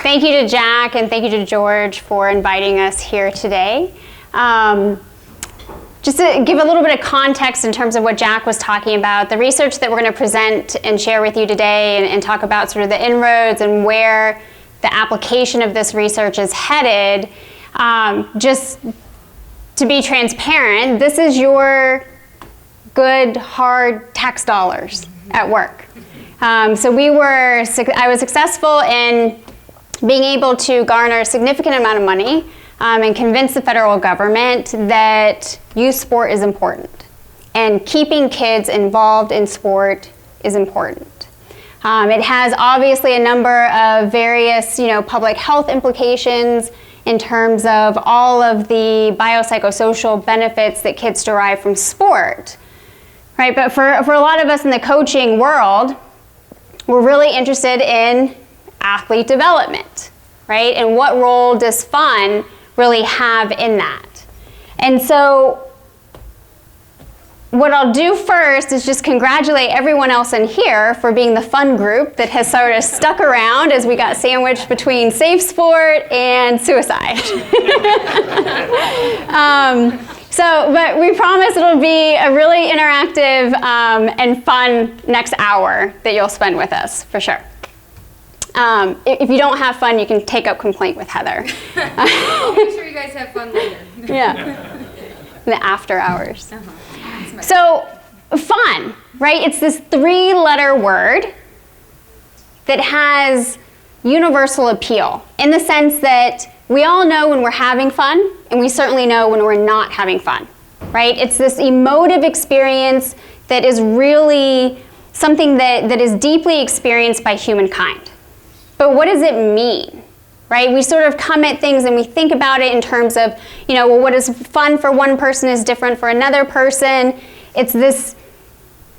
Thank you to Jack and thank you to George for inviting us here today. Just to give a little bit of context in terms of what Jack was talking about, the research that we're going to present and share with you today and talk about sort of the inroads and where the application of this research is headed, just to be transparent, this is your good, hard tax dollars at work. So I was successful in being able to garner a significant amount of money and convince the federal government that youth sport is important and keeping kids involved in sport is important. It has obviously a number of various, public health implications in terms of all of the biopsychosocial benefits that kids derive from sport, right? But for a lot of us in the coaching world, we're really interested in athlete development, right? And what role does fun really have in that? And so what I'll do first is just congratulate everyone else in here for being the fun group that has sort of stuck around as we got sandwiched between safe sport and suicide. But we promise it'll be a really interactive and fun next hour that you'll spend with us, for sure. If you don't have fun, you can take up complaint with Heather. I'll make sure you guys have fun later. Yeah, the after hours. So, fun, right? It's this 3-letter word that has universal appeal in the sense that we all know when we're having fun, and we certainly know when we're not having fun, right? It's this emotive experience that is really something that is deeply experienced by humankind. But what does it mean, right? We sort of come at things and we think about it in terms of, well, what is fun for one person is different for another person. It's this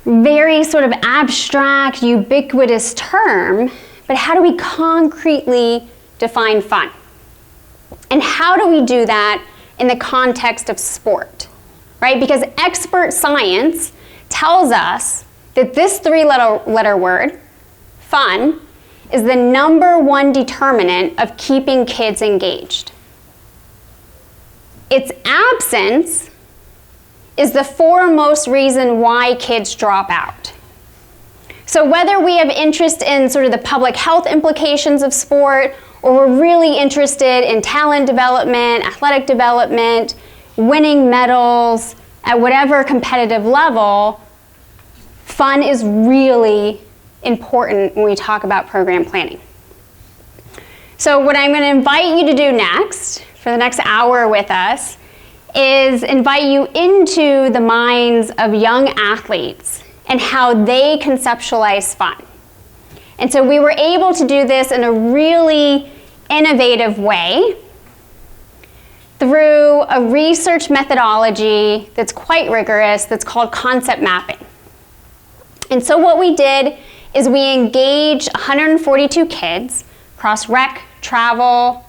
very sort of abstract, ubiquitous term, but how do we concretely define fun? And how do we do that in the context of sport, right? Because expert science tells us that this 3-letter word, fun, is the #1 determinant of keeping kids engaged. Its absence is the foremost reason why kids drop out. So whether we have interest in sort of the public health implications of sport, or we're really interested in talent development, athletic development, winning medals at whatever competitive level, fun is really important when we talk about program planning. So what I'm going to invite you to do next, for the next hour with us, is invite you into the minds of young athletes and how they conceptualize fun. And so we were able to do this in a really innovative way through a research methodology that's quite rigorous that's called concept mapping. And so what we did is we engaged 142 kids across rec, travel,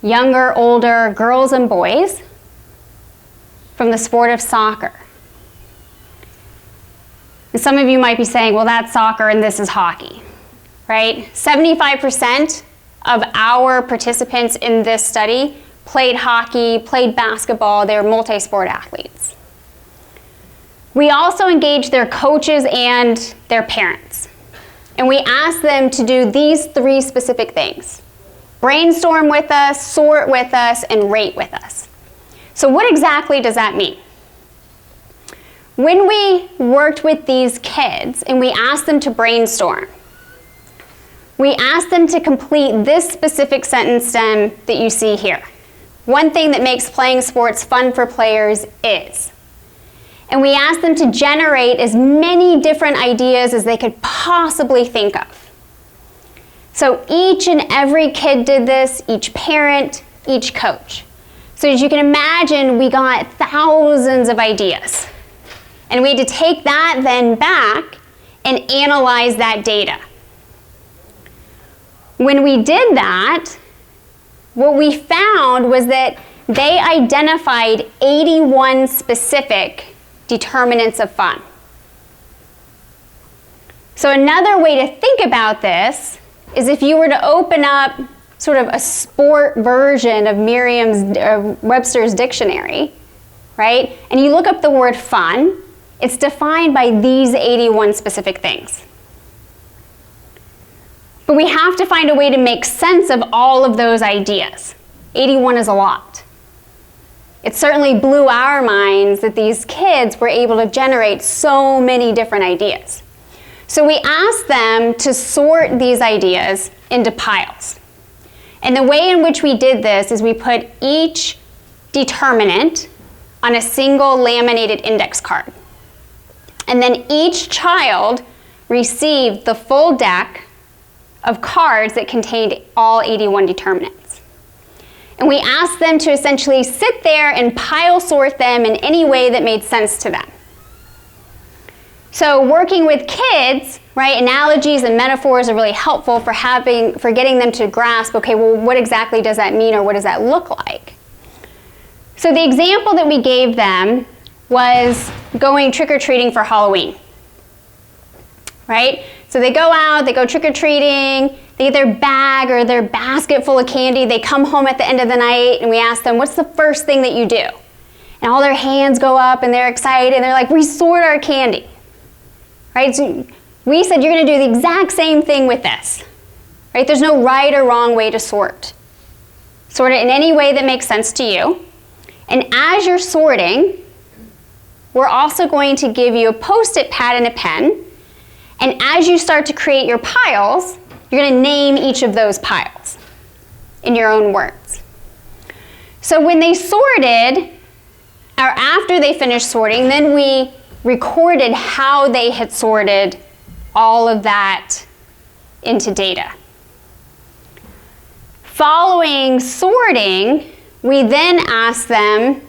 younger, older, girls and boys from the sport of soccer. And some of you might be saying, well, that's soccer and this is hockey, right? 75% of our participants in this study played hockey, played basketball, they were multi-sport athletes. We also engaged their coaches and their parents. And we asked them to do these 3 specific things: brainstorm with us, sort with us, and rate with us. So what exactly does that mean? When we worked with these kids and we asked them to brainstorm, we asked them to complete this specific sentence stem that you see here. One thing that makes playing sports fun for players is. And we asked them to generate as many different ideas as they could possibly think of. So each and every kid did this, each parent, each coach. So as you can imagine, we got thousands of ideas. And we had to take that then back and analyze that data. When we did that, what we found was that they identified 81 specific determinants of fun. So another way to think about this is if you were to open up sort of a sport version of Webster's dictionary, right? And you look up the word fun, it's defined by these 81 specific things. But we have to find a way to make sense of all of those ideas. 81 is a lot. It certainly blew our minds that these kids were able to generate so many different ideas. So we asked them to sort these ideas into piles. And the way in which we did this is we put each determinant on a single laminated index card. And then each child received the full deck of cards that contained all 81 determinants. And we asked them to essentially sit there and pile sort them in any way that made sense to them. So working with kids, right, analogies and metaphors are really helpful for getting them to grasp, okay, well, what exactly does that mean or what does that look like? So the example that we gave them was going trick-or-treating for Halloween, right? So they go out, they go trick-or-treating, they get their bag or their basket full of candy, they come home at the end of the night and we ask them, what's the first thing that you do? And all their hands go up and they're excited and they're like, we sort our candy, right? So we said you're gonna do the exact same thing with this, right? There's no right or wrong way to sort. Sort it in any way that makes sense to you. And as you're sorting, we're also going to give you a Post-it pad and a pen. And as you start to create your piles, you're going to name each of those piles in your own words. So when they sorted, or after they finished sorting, then we recorded how they had sorted all of that into data. Following sorting, we then asked them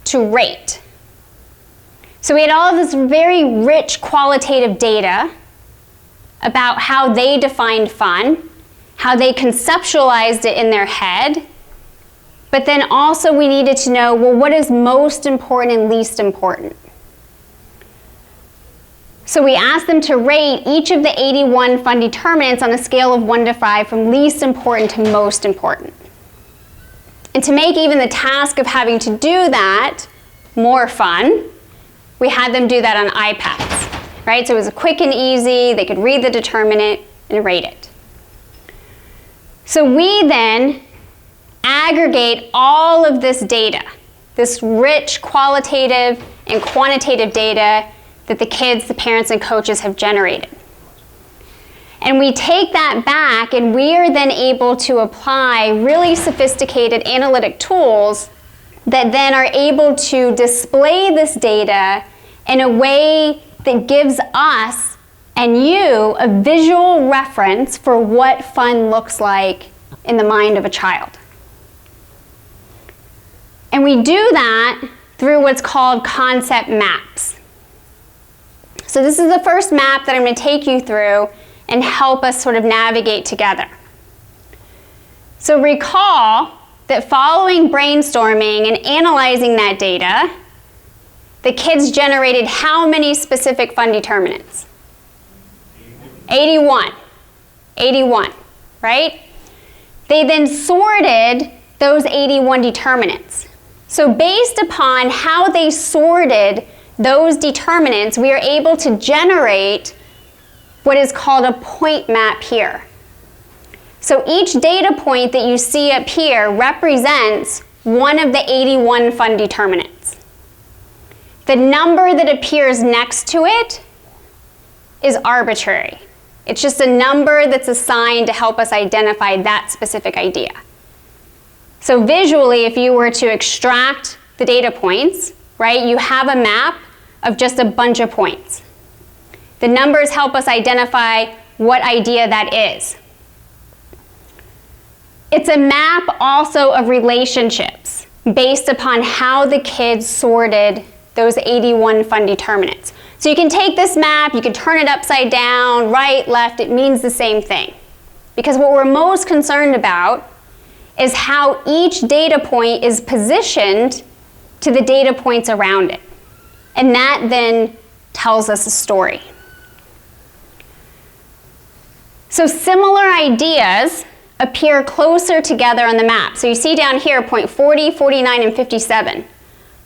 to rate. So we had all of this very rich qualitative data about how they defined fun, how they conceptualized it in their head, but then also we needed to know, well, what is most important and least important? So we asked them to rate each of the 81 fun determinants on a scale of 1 to 5 from least important to most important. And to make even the task of having to do that more fun, we had them do that on iPads, right? So it was quick and easy, they could read the determinant and rate it. So we then aggregate all of this data, this rich qualitative and quantitative data that the kids, the parents, and coaches have generated. And we take that back and we are then able to apply really sophisticated analytic tools that then are able to display this data in a way that gives us and you a visual reference for what fun looks like in the mind of a child. And we do that through what's called concept maps. So this is the first map that I'm going to take you through and help us sort of navigate together. So recall that following brainstorming and analyzing that data, the kids generated how many specific fun determinants? 81. 81, right? They then sorted those 81 determinants. So based upon how they sorted those determinants, we are able to generate what is called a point map here. So each data point that you see up here represents one of the 81 fun determinants. The number that appears next to it is arbitrary. It's just a number that's assigned to help us identify that specific idea. So visually, if you were to extract the data points, right, you have a map of just a bunch of points. The numbers help us identify what idea that is. It's a map also of relationships based upon how the kids sorted those 81 fun determinants. So you can take this map, you can turn it upside down, right, left, it means the same thing. Because what we're most concerned about is how each data point is positioned to the data points around it. And that then tells us a story. So similar ideas appear closer together on the map. So you see down here, point 40, 49, and 57.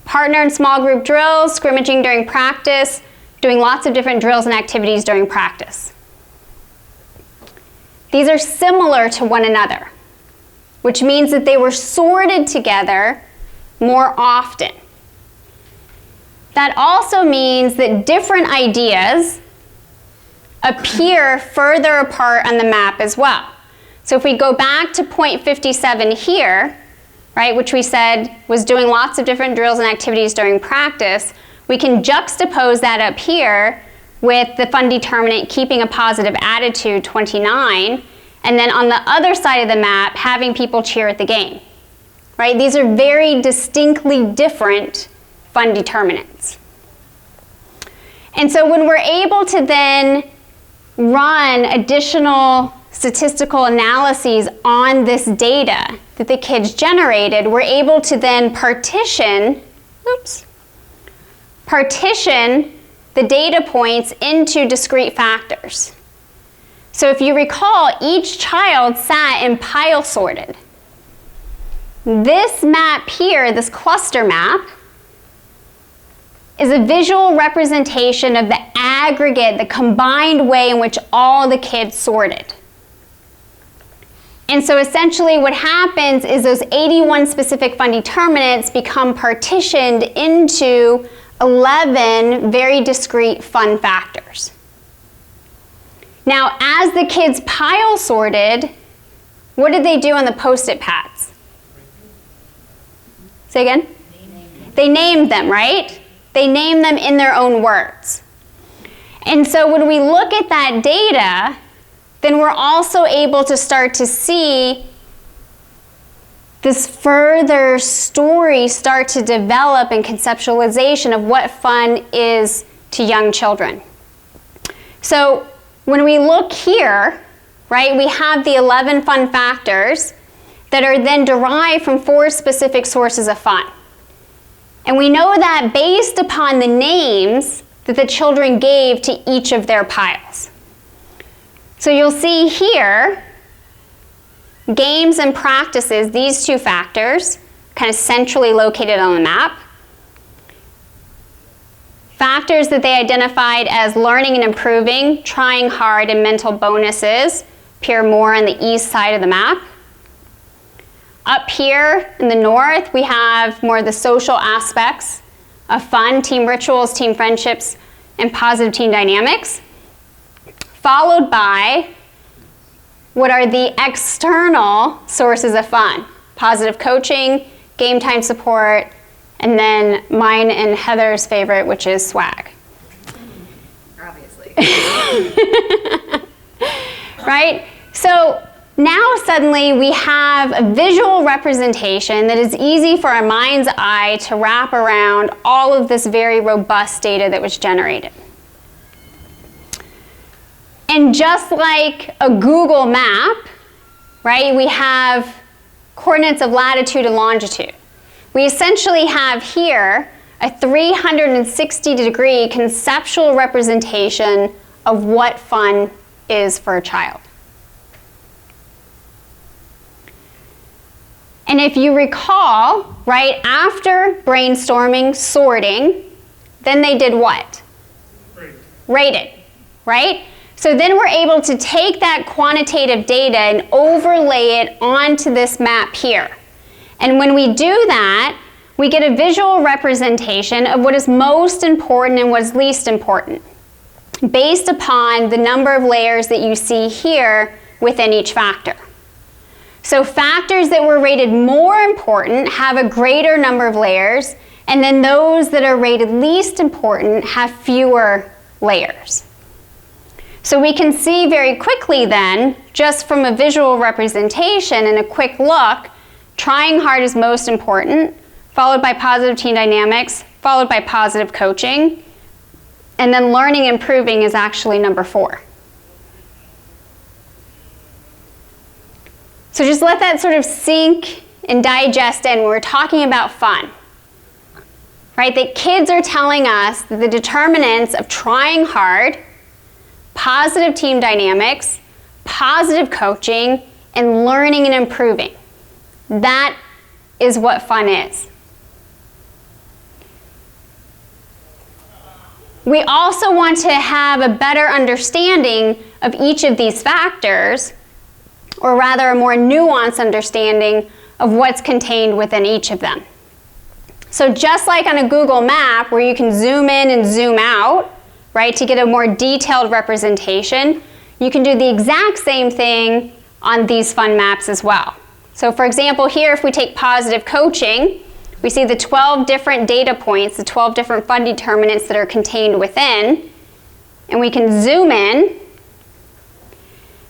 Partner in small group drills, scrimmaging during practice, doing lots of different drills and activities during practice. These are similar to one another, which means that they were sorted together more often. That also means that different ideas appear further apart on the map as well. So if we go back to point 57 here, right, which we said was doing lots of different drills and activities during practice, we can juxtapose that up here with the fun determinant keeping a positive attitude, 29, and then on the other side of the map, having people cheer at the game. Right? These are very distinctly different fun determinants. And so when we're able to then run additional statistical analyses on this data that the kids generated, we're able to then partition the data points into discrete factors. So if you recall, each child sat and pile sorted. This map here, this cluster map, is a visual representation of the aggregate, the combined way in which all the kids sorted. And so essentially what happens is those 81 specific fun determinants become partitioned into 11 very discrete fun factors. Now, as the kids pile sorted, what did they do on the Post-it pads? Say again? They named them, right? They named them in their own words. And so when we look at that data, then we're also able to start to see this further story start to develop in conceptualization of what fun is to young children. So when we look here, right, we have the 11 fun factors that are then derived from 4 specific sources of fun. And we know that based upon the names that the children gave to each of their piles. So you'll see here, games and practices, these 2 factors, kind of centrally located on the map. Factors that they identified as learning and improving, trying hard, and mental bonuses appear more on the east side of the map. Up here in the north, we have more of the social aspects of fun, team rituals, team friendships, and positive team dynamics, followed by what are the external sources of fun: positive coaching, game time support, and then mine and Heather's favorite, which is swag. Obviously. Right? So now suddenly we have a visual representation that is easy for our mind's eye to wrap around all of this very robust data that was generated. And just like a Google map, right, we have coordinates of latitude and longitude. We essentially have here a 360-degree conceptual representation of what fun is for a child. And if you recall, right, after brainstorming, sorting, then they did what? Rated, right? So then we're able to take that quantitative data and overlay it onto this map here. And when we do that, we get a visual representation of what is most important and what is least important, based upon the number of layers that you see here within each factor. So factors that were rated more important have a greater number of layers, and then those that are rated least important have fewer layers. So we can see very quickly then, just from a visual representation and a quick look, trying hard is most important, followed by positive team dynamics, followed by positive coaching, and then learning and improving is actually number 4. So just let that sort of sink and digest in when we're talking about fun. Right? That kids are telling us that the determinants of trying hard, positive team dynamics, positive coaching, and learning and improving. That is what fun is. We also want to have a better understanding of each of these factors, or rather a more nuanced understanding of what's contained within each of them. So just like on a Google map where you can zoom in and zoom out, right, to get a more detailed representation, you can do the exact same thing on these fun maps as well. So for example, here if we take positive coaching, we see the 12 different data points, the 12 different fun determinants that are contained within, and we can zoom in.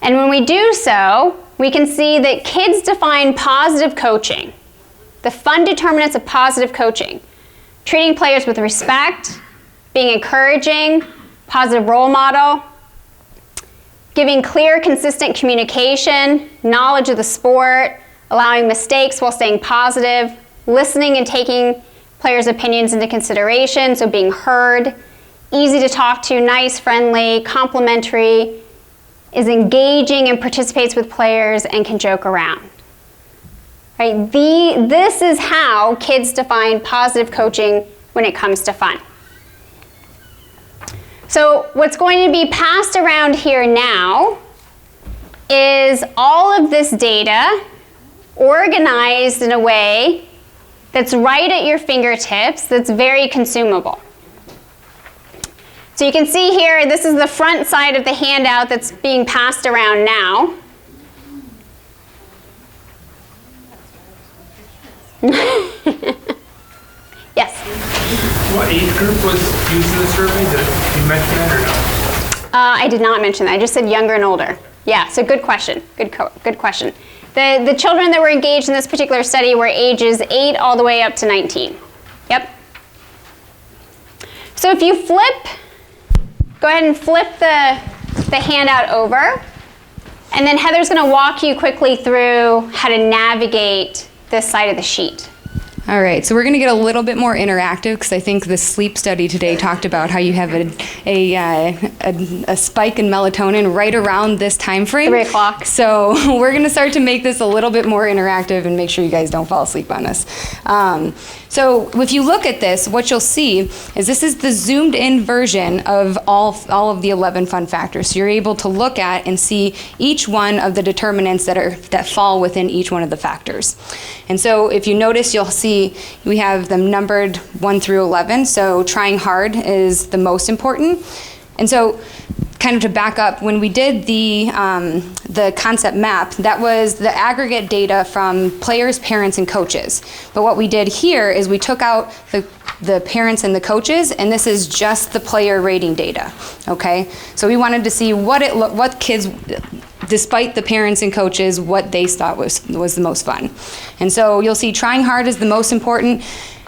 And when we do so, we can see that kids define positive coaching, the fun determinants of positive coaching: treating players with respect, being encouraging, positive role model, giving clear, consistent communication, knowledge of the sport, allowing mistakes while staying positive, listening and taking players' opinions into consideration, so being heard, easy to talk to, nice, friendly, complimentary, is engaging and participates with players and can joke around. Right? This is how kids define positive coaching when it comes to fun. So what's going to be passed around here now is all of this data organized in a way that's right at your fingertips, that's very consumable. So you can see here, this is the front side of the handout that's being passed around now. Yes? What age group was used in the survey? Did you mention that or no? I did not mention that. I just said younger and older. Yeah, so good question. Good question. The children that were engaged in this particular study were ages 8 all the way up to 19. Yep. So if you go ahead and flip the handout over, and then Heather's going to walk you quickly through how to navigate this side of the sheet. All right, so we're going to get a little bit more interactive because I think the sleep study today talked about how you have a spike in melatonin right around this time frame. 3 o'clock. So we're going to start to make this a little bit more interactive and make sure you guys don't fall asleep on us. So if you look at this, what you'll see is this is the zoomed in version of all of the 11 fun factors. So you're able to look at and see each one of the determinants that fall within each one of the factors. And so if you notice, you'll see we have them numbered 1 through 11. So trying hard is the most important. And so kind of to back up, when we did the concept map, that was the aggregate data from players, parents, and coaches. But what we did here is we took out the parents and the coaches, and this is just the player rating data, okay? So we wanted to see what kids, despite the parents and coaches, what they thought was the most fun. And so you'll see trying hard is the most important,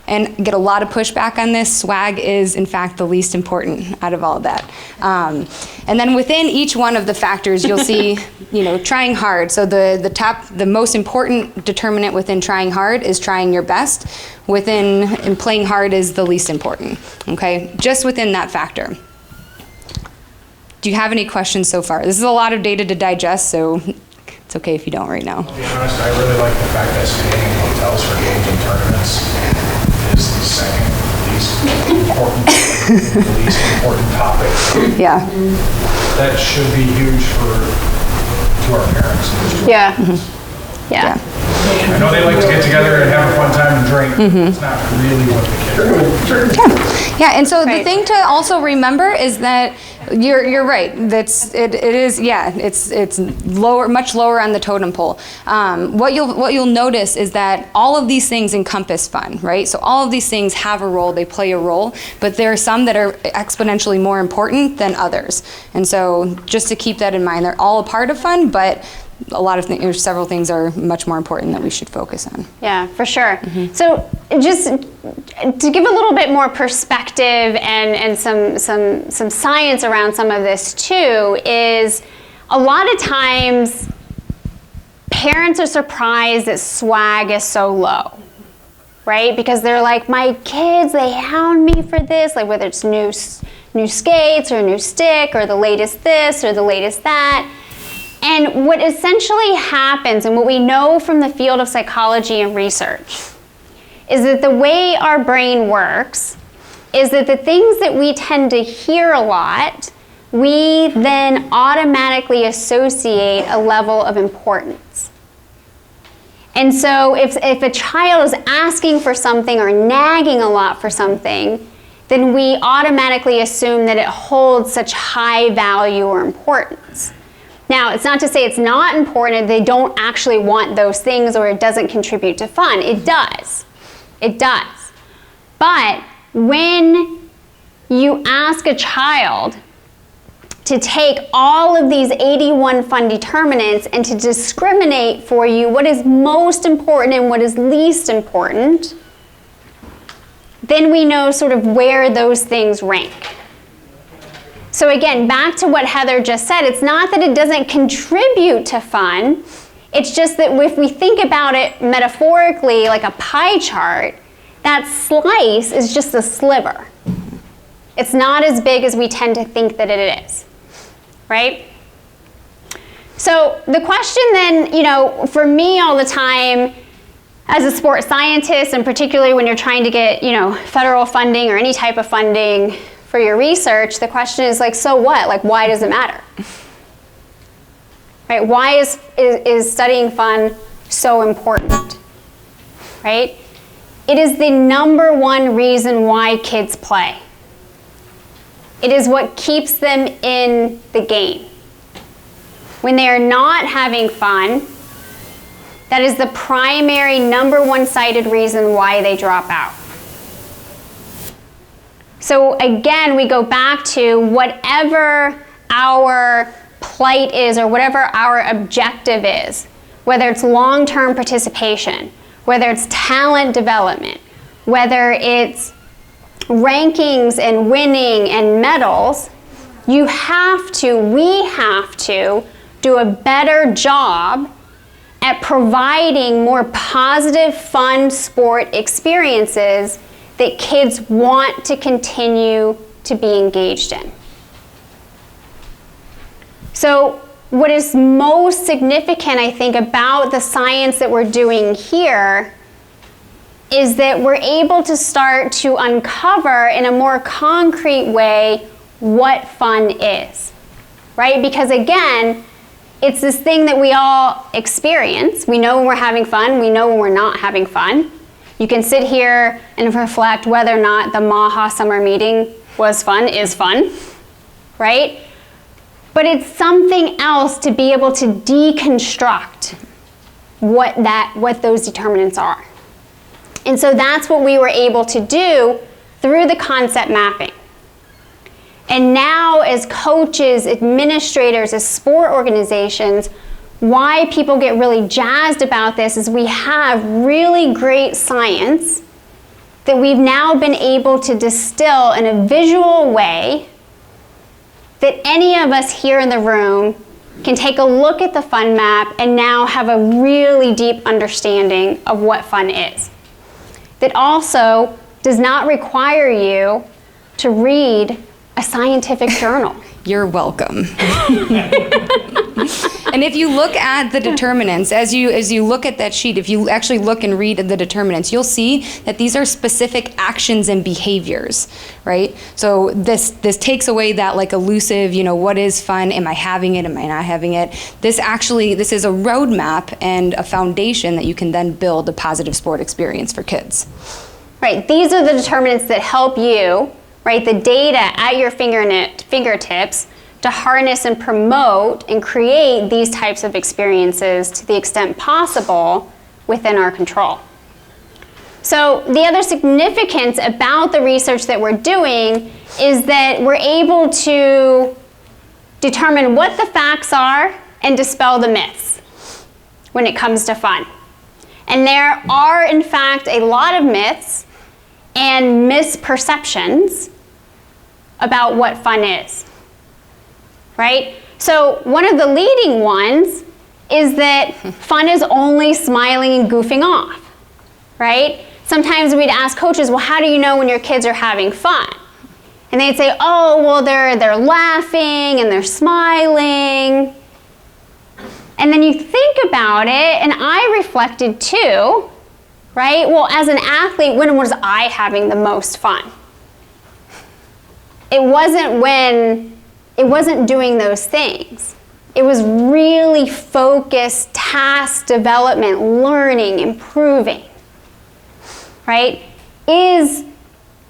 and get a lot of pushback on this. Swag is, in fact, the least important out of all of that. And then within each one of the factors, you'll see, trying hard. So the most important determinant within trying hard is trying your best. And playing hard is the least important, okay? Just within that factor. Do you have any questions so far? This is a lot of data to digest, so it's okay if you don't right now. To be honest, I really like the fact that staying in hotels for games and tournaments is the second least important topic. Yeah. That should be huge to our parents. Yeah. Yeah. I know they like to get together and have a fun time and drink. It's not really what the kids want. Yeah, and so Right. the thing to also remember is that you're right. It's lower, much lower on the totem pole. What you'll notice is that all of these things encompass fun, right? So all of these things have a role, they play a role, but there are some that are exponentially more important than others. And so just to keep that in mind, they're all a part of fun, but a lot of things, or several things, are much more important that we should focus on. Yeah, for sure. So just to give a little bit more perspective and some science around some of this too, is a lot of times parents are surprised that swag is so low, right? Because they're like, my kids, they hound me for this, like whether it's new skates or a new stick or the latest this or the latest that. And what essentially happens, and what we know from the field of psychology and research, is that the way our brain works is that the things that we tend to hear a lot, we then automatically associate a level of importance. And so if a child is asking for something or nagging a lot for something, then we automatically assume that it holds such high value or importance. Now, it's not to say it's not important, they don't actually want those things or it doesn't contribute to fun. It does. It does. But when you ask a child to take all of these 81 fun determinants and to discriminate for you what is most important and what is least important, then we know sort of where those things rank. So again, back to what Heather just said, it's not that it doesn't contribute to fun, it's just that if we think about it metaphorically like a pie chart, that slice is just a sliver. It's not as big as we tend to think that it is, right? So the question then, for me all the time, as a sports scientist, and particularly when you're trying to get, federal funding or any type of funding for your research, the question is like, so what? Like, why does it matter? Right? Why is studying fun so important? Right? It is the number one reason why kids play. It is what keeps them in the game. When they are not having fun, that is the primary number one cited reason why they drop out. So again, we go back to whatever our plight is or whatever our objective is, whether it's long-term participation, whether it's talent development, whether it's rankings and winning and medals, we have to do a better job at providing more positive, fun sport experiences that kids want to continue to be engaged in. So what is most significant, I think, about the science that we're doing here is that we're able to start to uncover in a more concrete way what fun is, right? Because again, it's this thing that we all experience. We know when we're having fun, we know when we're not having fun. You can sit here and reflect whether or not the MAHA summer meeting was fun, is fun, right? But it's something else to be able to deconstruct what those determinants are. And so that's what we were able to do through the concept mapping. And now as coaches, administrators, as sport organizations, why people get really jazzed about this is we have really great science that we've now been able to distill in a visual way that any of us here in the room can take a look at the fun map and now have a really deep understanding of what fun is. That also does not require you to read a scientific journal. You're welcome. And if you look at the determinants, as you look at that sheet, if you actually look and read the determinants, you'll see that these are specific actions and behaviors, right? So this takes away that like elusive, what is fun? Am I having it? Am I not having it? This is a roadmap and a foundation that you can then build a positive sport experience for kids. Right, these are the determinants that help you, right, the data at your fingertips to harness and promote and create these types of experiences to the extent possible within our control. So the other significance about the research that we're doing is that we're able to determine what the facts are and dispel the myths when it comes to fun. And there are, in fact, a lot of myths and misperceptions about what fun is, right? So one of the leading ones is that fun is only smiling and goofing off, right? Sometimes we'd ask coaches, well, how do you know when your kids are having fun? And they'd say, oh, well, they're laughing and they're smiling. And then you think about it, and I reflected too, right? Well, as an athlete, when was I having the most fun? It wasn't doing those things. It was really focused task development, learning, improving, right? Is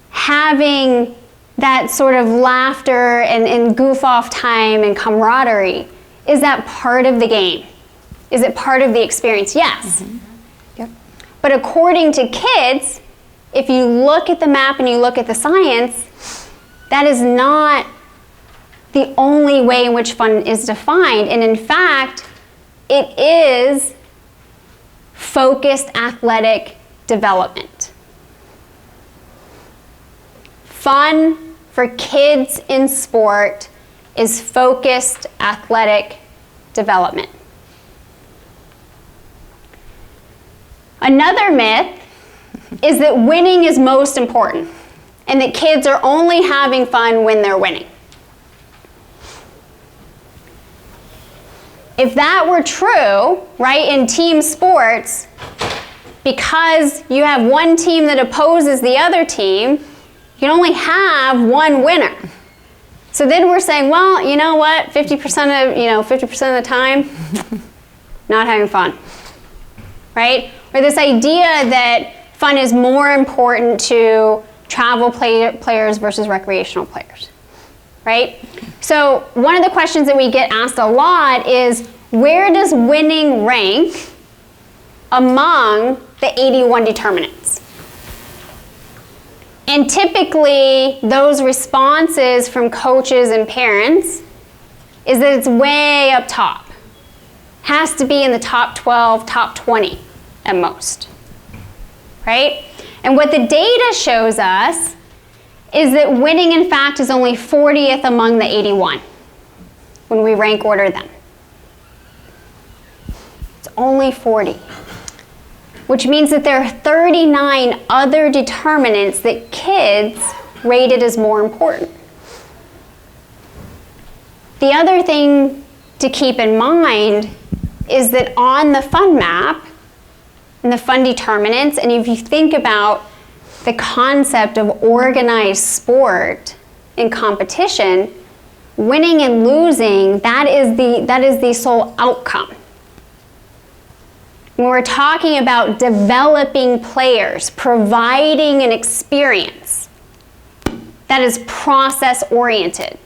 having that sort of laughter and goof off time and camaraderie, is that part of the game? Is it part of the experience? Yes. Mm-hmm. Yep. But according to kids, if you look at the map and you look at the science, that is not the only way in which fun is defined. And in fact, it is focused athletic development. Fun for kids in sport is focused athletic development. Another myth is that winning is most important and that kids are only having fun when they're winning. If that were true, right, in team sports, because you have one team that opposes the other team, you can only have one winner. So then we're saying, well, you know what, 50% of the time, not having fun, right? Or this idea that fun is more important to travel players versus recreational players, right? So one of the questions that we get asked a lot is, where does winning rank among the 81 determinants? And typically, those responses from coaches and parents is that it's way up top. Has to be in the top 12, top 20 at most, right? And what the data shows us is that winning, in fact, is only 40th among the 81 when we rank order them. It's only 40. Which means that there are 39 other determinants that kids rated as more important. The other thing to keep in mind is that on the fun map and the fun determinants, and if you think about the concept of organized sport in competition, winning and losing, that is the sole outcome. When we're talking about developing players, providing an experience, that is process-oriented.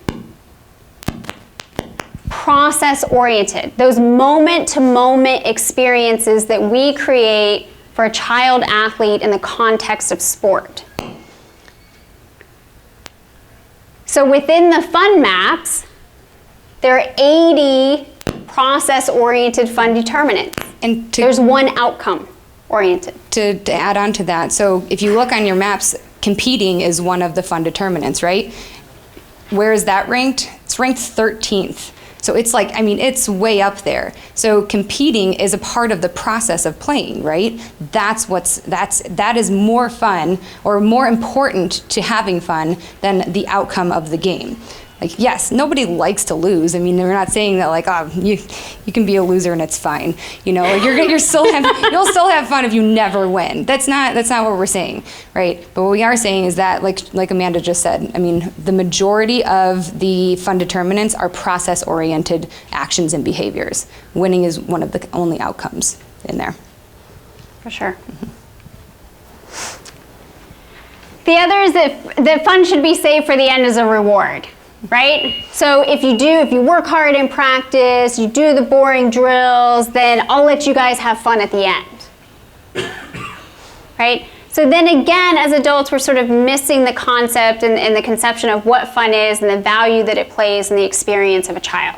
Process-oriented. Those moment-to-moment experiences that we create for a child athlete in the context of sport. So within the fun maps, there are 80 process-oriented fun determinants. And there's one outcome oriented. To add on to that, so if you look on your maps, competing is one of the fun determinants, right? Where is that ranked? It's ranked 13th. So it's like, I mean, it's way up there. So competing is a part of the process of playing, right? That is more fun or more important to having fun than the outcome of the game. Like, yes, nobody likes to lose. I mean, we're not saying that like, oh, you can be a loser and it's fine. You know, you'll still have fun if you never win. That's not what we're saying, right? But what we are saying is that, like Amanda just said, I mean, the majority of the fun determinants are process-oriented actions and behaviors. Winning is one of the only outcomes in there. For sure. The other is that fun should be saved for the end as a reward. Right? So if you work hard in practice, you do the boring drills, then I'll let you guys have fun at the end. Right? So then again, as adults, we're sort of missing the concept and the conception of what fun is and the value that it plays in the experience of a child.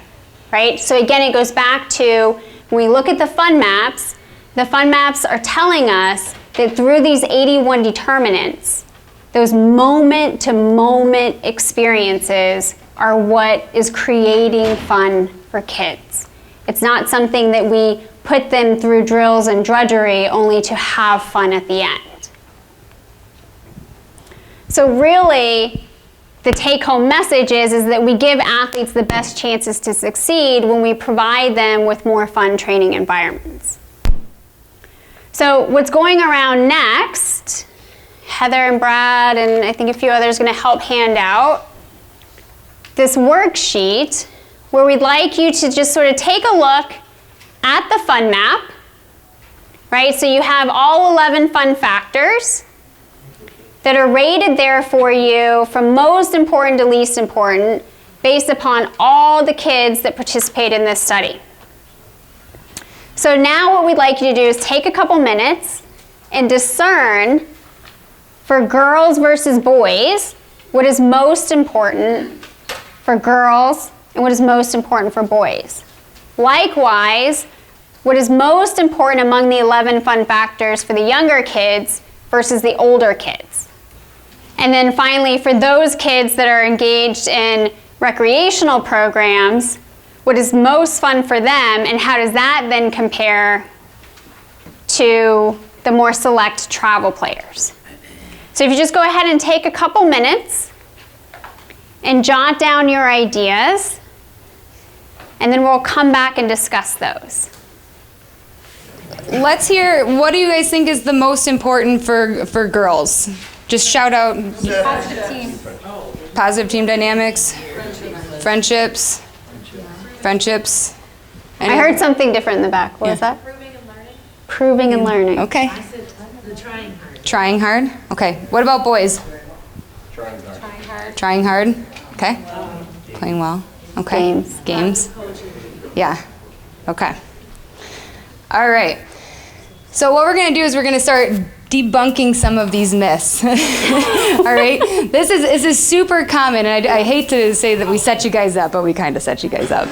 Right? So again, it goes back to when we look at the fun maps are telling us that through these 81 determinants, those moment-to-moment experiences are what is creating fun for kids. It's not something that we put them through drills and drudgery only to have fun at the end. So really, the take-home message is that we give athletes the best chances to succeed when we provide them with more fun training environments. So what's going around next, Heather and Brad and I think a few others are going to help hand out this worksheet where we'd like you to just sort of take a look at the fun map, right? So you have all 11 fun factors that are rated there for you from most important to least important based upon all the kids that participate in this study. So now what we'd like you to do is take a couple minutes and discern for girls versus boys what is most important for girls and what is most important for boys. Likewise, what is most important among the 11 fun factors for the younger kids versus the older kids. And then finally, for those kids that are engaged in recreational programs, what is most fun for them and how does that then compare to the more select travel players? So if you just go ahead and take a couple minutes and jot down your ideas, and then we'll come back and discuss those. Let's hear, what do you guys think is the most important for girls? Just shout out. Positive team. Positive team dynamics. Friendships. Friendships. I heard something different in the back. What was that? Proving and learning. Proving and learning. Okay. I said the trying hard. Trying hard. Okay. What about boys? Trying hard. Trying hard. Okay. Playing well. Okay. Games. Yeah. Okay. All right. So what we're going to do is we're going to start debunking some of these myths. All right? This is super common, and I hate to say that we set you guys up, but we kind of set you guys up.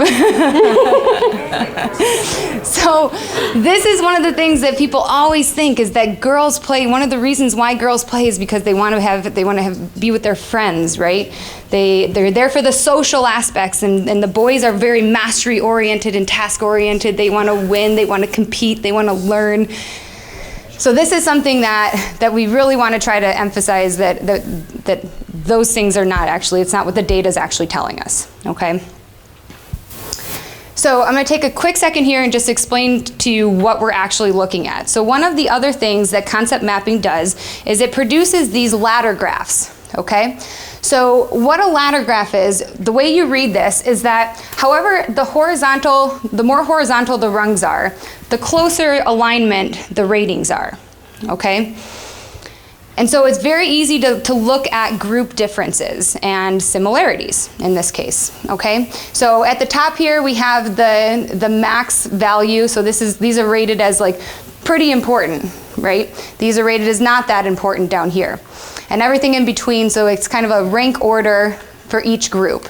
So this is one of the things that people always think is that girls play. One of the reasons why girls play is because they want to be with their friends, right? They're there for the social aspects, and the boys are very mastery oriented and task oriented. They want to win, they want to compete, they want to learn. So this is something that we really want to try to emphasize that those things are not actually, it's not what the data is actually telling us, okay? So I'm going to take a quick second here and just explain to you what we're actually looking at. So one of the other things that concept mapping does is it produces these ladder graphs, okay? So what a ladder graph is, the way you read this is that however the more horizontal the rungs are, the closer alignment the ratings are, okay? And so it's very easy to look at group differences and similarities in this case, okay? So at the top here we have the max value, so these are rated as like pretty important, right? These are rated as not that important down here. And everything in between, so it's kind of a rank order for each group.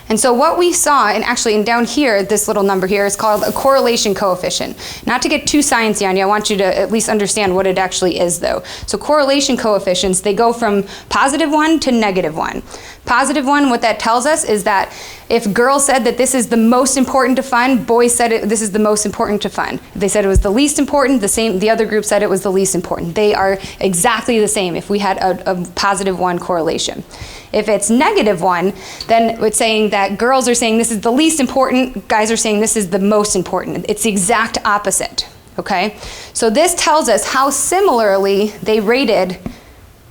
And so what we saw, and down here, this little number here is called a correlation coefficient. Not to get too sciencey on you, I want you to at least understand what it actually is though. So correlation coefficients, they go from +1 to -1. +1, what that tells us is that if girls said that this is the most important to fun, boys said this is the most important to fun. If they said it was the least important, the other group said it was the least important. They are exactly the same if we had a +1 correlation. If it's -1, then it's saying that girls are saying this is the least important, guys are saying this is the most important. It's the exact opposite, okay? So this tells us how similarly they rated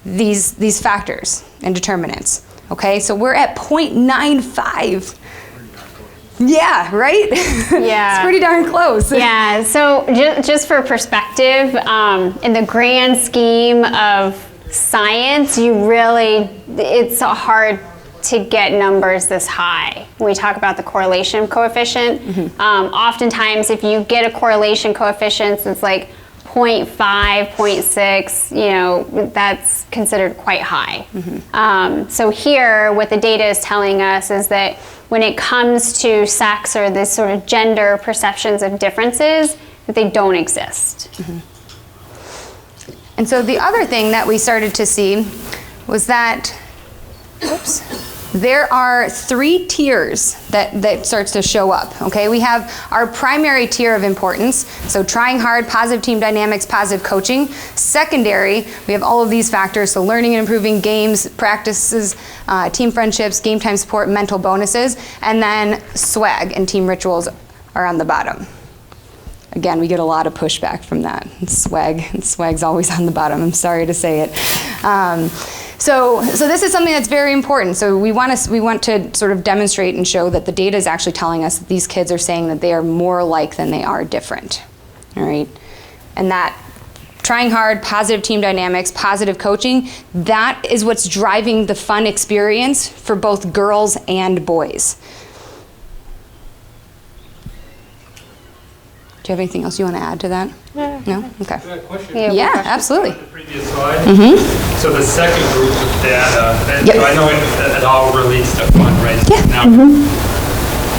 these factors and determinants, okay? So we're at 0.95. Yeah, right? Yeah. It's pretty darn close. Yeah, so just for perspective, in the grand scheme of science, it's hard to get numbers this high. When we talk about the correlation coefficient, oftentimes if you get a correlation coefficient that's like 0.5, 0.6, that's considered quite high. So here, what the data is telling us is that when it comes to sex or this sort of gender perceptions of differences, that they don't exist. And so the other thing that we started to see was that, there are 3 tiers that starts to show up, okay? We have our primary tier of importance, so trying hard, positive team dynamics, positive coaching. Secondary, we have all of these factors, so learning and improving, games, practices, team friendships, game time support, mental bonuses, and then swag and team rituals are on the bottom. Again, we get a lot of pushback from that. Swag's always on the bottom, I'm sorry to say it. So this is something that's very important. So we want to sort of demonstrate and show that the data is actually telling us that these kids are saying that they are more alike than they are different, all right? And that trying hard, positive team dynamics, positive coaching, that is what's driving the fun experience for both girls and boys. Do you have anything else you want to add to that? No? Okay. Yeah, absolutely. The previous slide. So the second group of data, and so I know it all relates to fun, right? Yeah. Now,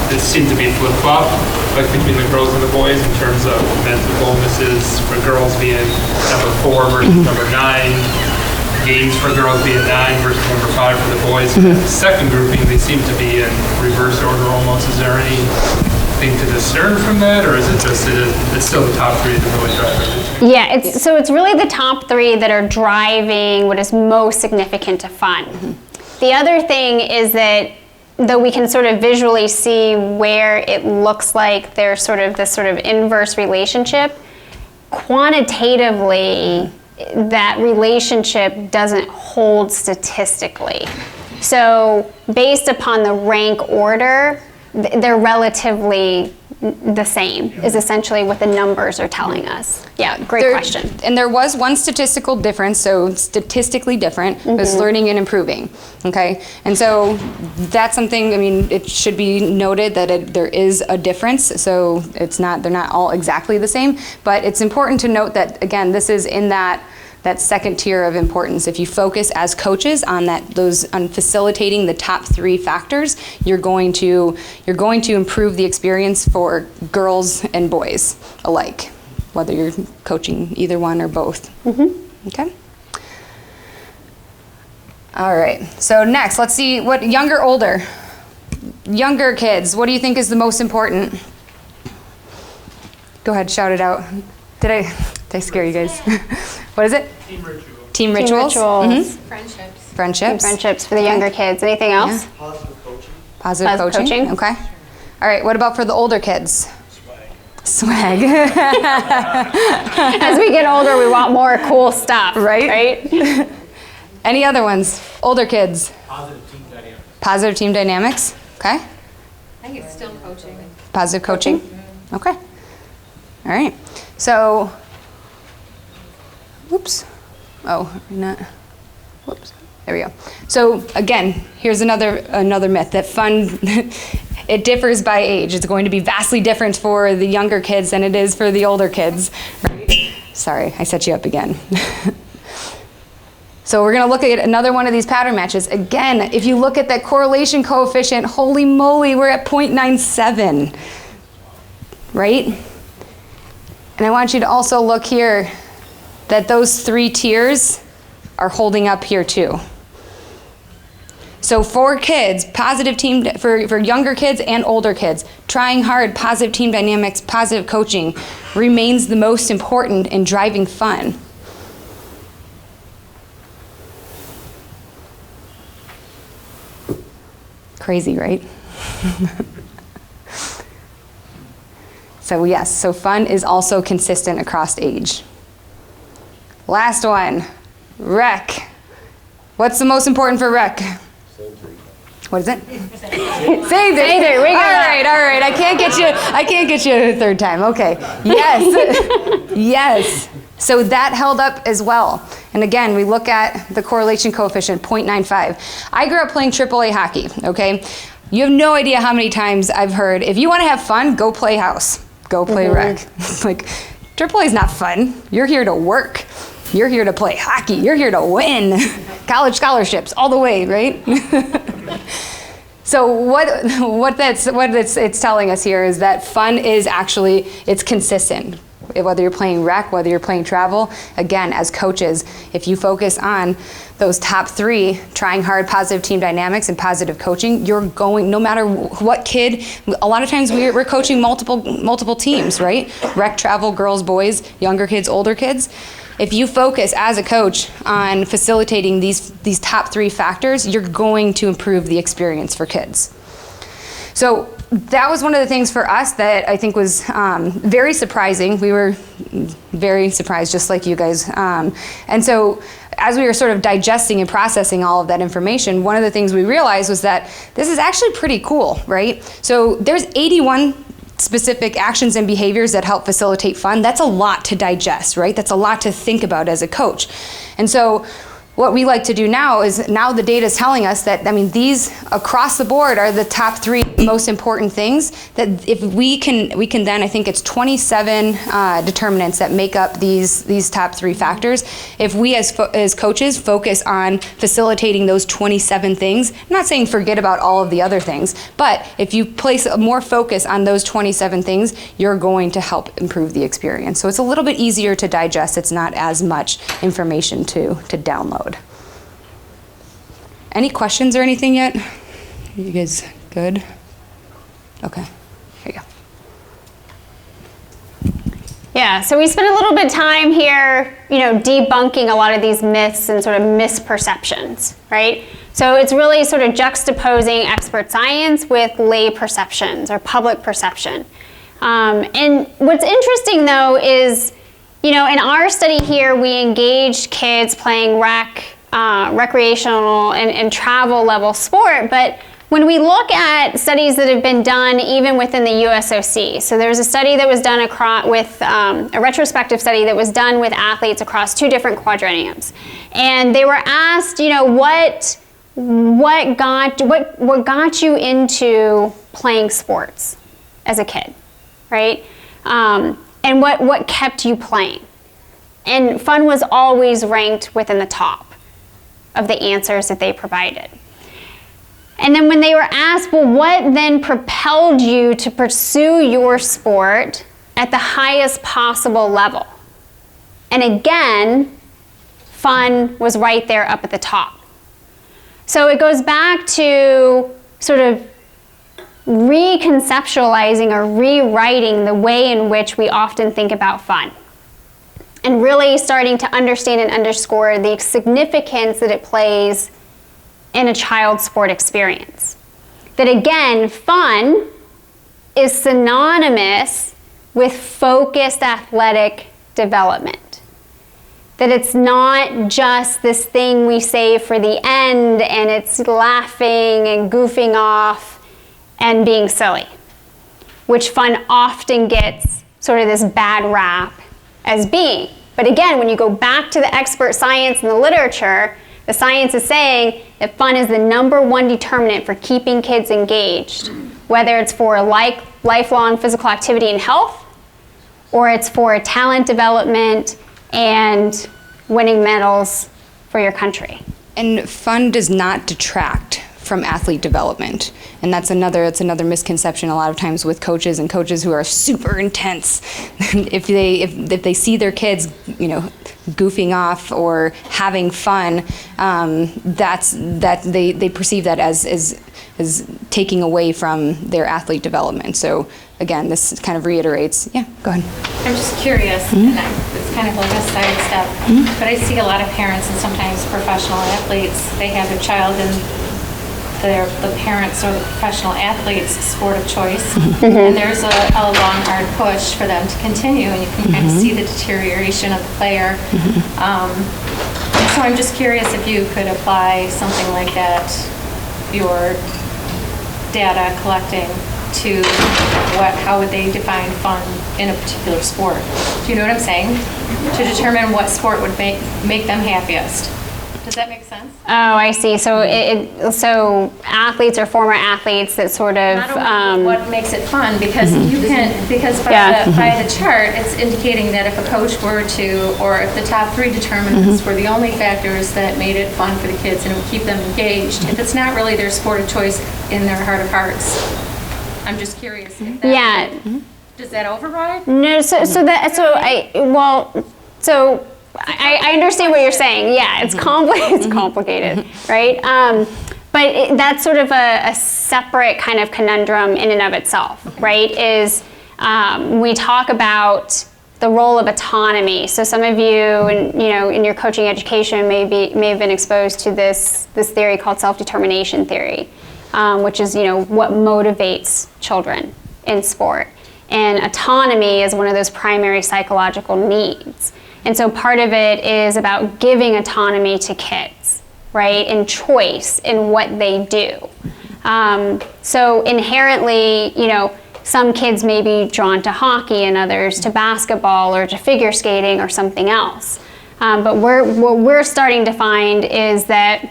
it seemed to be flip-flop, like between the girls and the boys in terms of mental bonuses for girls being number 4 versus number 9, games for girls being 9 versus number 5 for the boys. The second grouping, they seem to be in reverse order almost. Is there anything to discern from that, or is it just it's still the top 3 that really drive everything? Yeah, it's really the top 3 that are driving what is most significant to fun. The other thing is that though we can sort of visually see where it looks like there's sort of this sort of inverse relationship, quantitatively that relationship doesn't hold statistically. So based upon the rank order, they're relatively the same, is essentially what the numbers are telling us. Yeah, great question. And there was one statistical difference, so statistically different, was learning and improving, okay? And so that's something, I mean, it should be noted that there is a difference, so they're not all exactly the same, but it's important to note that, again, this is in that second tier of importance. If you focus as coaches on on facilitating the top 3 factors, you're going to improve the experience for girls and boys alike, whether you're coaching either one or both. Okay. All right. So next, let's see what older kids. What do you think is the most important? Go ahead, shout it out. Did I scare you guys? What is it? Team rituals. Team rituals. Friendships for the younger kids. Anything else? Positive coaching. Positive coaching. Okay. All right. What about for the older kids? Swag. As we get older, we want more cool stuff. Right? Any other ones? Older kids. Positive team dynamics. Positive team dynamics. Okay. I think it's still coaching. Positive coaching. Okay. All right. So. Whoops. Oh, not. Whoops. There we go. So again, here's another myth that fun, it differs by age. It's going to be vastly different for the younger kids than it is for the older kids. Right? Sorry, I set you up again. So we're going to look at another one of these pattern matches. Again, if you look at that correlation coefficient, holy moly, we're at 0.97. Right? And I want you to also look here that those 3 tiers are holding up here too. So for kids, positive team, for younger kids and older kids, trying hard, positive team dynamics, positive coaching remains the most important in driving fun. Crazy, right? So yes, so fun is also consistent across age. Last one, rec. What's the most important for rec? What is it? Same thing. All right. I can't get you a third time. Okay. Yes. Yes. So that held up as well. And again, we look at the correlation coefficient, 0.95. I grew up playing AAA hockey, okay? You have no idea how many times I've heard, if you want to have fun, go play house. Go play rec. Like, AAA is not fun. You're here to work. You're here to play hockey. You're here to win. College scholarships all the way, right? So what it's telling us here is that fun is actually, it's consistent. whether you're playing rec, whether you're playing travel. Again, as coaches, if you focus on those top 3, trying hard, positive team dynamics, and positive coaching, you're going, no matter what kid, a lot of times we're coaching multiple teams, right? Rec, travel, girls, boys, younger kids, older kids. If you focus as a coach on facilitating these top 3 factors, you're going to improve the experience for kids. So that was one of the things for us that I think was very surprising. We were very surprised, just like you guys. And so as we were sort of digesting and processing all of that information, one of the things we realized was that this is actually pretty cool, right? So there's 81 specific actions and behaviors that help facilitate fun. That's a lot to digest, right? That's a lot to think about as a coach. And so what we like to do now is, now the data is telling us that, I mean, these across the board are the top 3 most important things that if we can then, I think it's 27 determinants that make up these top 3 factors. If we as coaches focus on facilitating those 27 things, I'm not saying forget about all of the other things, but if you place more focus on those 27 things, you're going to help improve the experience. So it's a little bit easier to digest. It's not as much information to download. Any questions or anything yet? You guys good? Okay, here you go. Yeah, so we spent a little bit of time here, debunking a lot of these myths and sort of misperceptions, right? So it's really sort of juxtaposing expert science with lay perceptions or public perception. And what's interesting though is, in our study here, we engaged kids playing recreational and travel level sport, but when we look at studies that have been done even within the USOC, so there's a study that was done with a retrospective study that was done with athletes across 2 different quadrenniums, and they were asked, what got you into playing sports as a kid, right? And what kept you playing? And fun was always ranked within the top of the answers that they provided. And then when they were asked, well, what then propelled you to pursue your sport at the highest possible level? And again, fun was right there up at the top. So it goes back to sort of reconceptualizing or rewriting the way in which we often think about fun, and really starting to understand and underscore the significance that it plays in a child's sport experience. That again, fun is synonymous with focused athletic development. That it's not just this thing we say for the end and it's laughing and goofing off and being silly, which fun often gets sort of this bad rap as being. But again, when you go back to the expert science and the literature, the science is saying that fun is the #1 determinant for keeping kids engaged, whether it's for lifelong physical activity and health, or it's for talent development and winning medals for your country. And fun does not detract from athlete development. And that's another misconception a lot of times with coaches who are super intense. if they see their kids, goofing off or having fun, they perceive that as taking away from their athlete development. So again, this kind of reiterates. Yeah, go ahead. I'm just curious, and it's kind of like a sidestep, but I see a lot of parents and sometimes professional athletes, they have their child in the parents or the professional athlete's sport of choice, and there's a long, hard push for them to continue, and you can kind of see the deterioration of the player. So I'm just curious if you could apply something like that, your data collecting, to how would they define fun in a particular sport? Do you know what I'm saying? To determine what sport would make them happiest. Does that make sense? Oh, I see. So so athletes or former athletes that sort of not only what makes it fun, because by the chart it's indicating that if a coach were to, or if the top 3 determinants were the only factors that made it fun for the kids and it would keep them engaged, if it's not really their sport of choice in their heart of hearts. I'm just curious. If that Does that override? No, so I understand what you're saying. Yeah, it's complicated, right? But that's sort of a separate kind of conundrum in and of itself, right? Is we talk about the role of autonomy. So some of you, in your coaching education, may have been exposed to this theory called self-determination theory, which is what motivates children in sport. And autonomy is one of those primary psychological needs. And so part of it is about giving autonomy to kids, right, and choice in what they do. So inherently, some kids may be drawn to hockey and others to basketball or to figure skating or something else. But what we're starting to find is that